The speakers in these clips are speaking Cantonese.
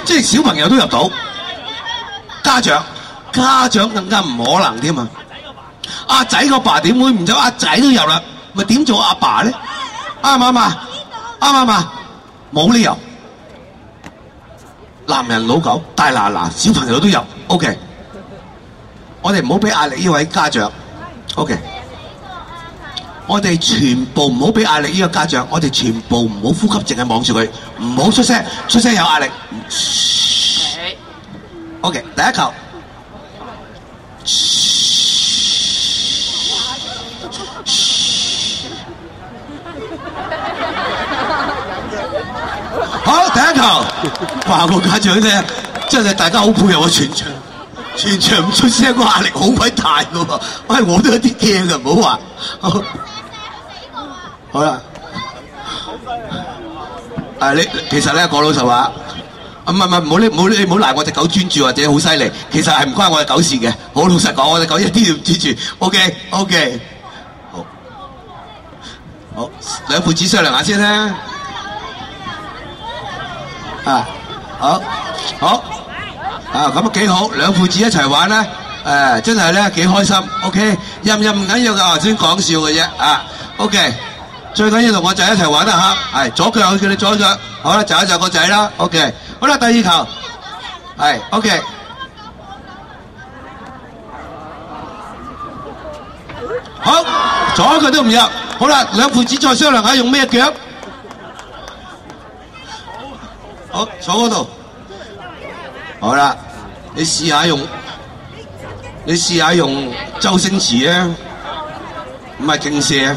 即係小朋友都入到，家長更加唔可能添啊！阿仔個爸點會唔走？阿仔都入啦，咪點做阿爸咧？啱唔啱啊？啱唔啱啊？冇理由，男人老狗大嗱，小朋友都入 ，OK。我哋唔好俾壓力呢位家長 ，OK。我哋全部唔好俾壓力呢個家長，我哋全部唔好呼吸，淨係望住佢，唔好出聲，出聲有壓力。OK， 第一球。好，第一球。哇！個家長咧，真係大家好配合啊！全場唔出聲，個壓力好鬼大噶喎。喂，我都有啲驚噶，唔好話。好啦。你其實咧講老實話，唔好賴我隻狗專注或者好犀利，其實係唔關我隻狗事嘅。好老實講，我隻狗一啲都唔專注。OK， 好，兩父子商量下先啦。好，咁啊幾好，兩父子一齊玩咧，真係咧幾開心。OK， 任唔緊要噶，頭先講笑嘅啫。OK， 最緊要同我仔一齊玩啦嚇。係左腳，我叫你左腳。好啦，就一就個仔啦。OK， 好啦，第二球，係 OK。好，左腳都唔入。好啦，兩父子再商量下用咩腳。好，坐嗰度。好啦，你試下用周星馳啊，唔係勁射啊。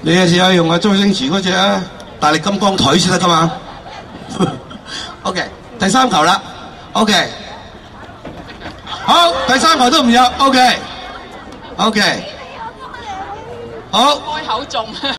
你試下用周星馳嗰隻啊，大力金剛腿先得噶嘛。OK， 第三球啦。OK， 好，第三球都唔入。OK， 好。開口中。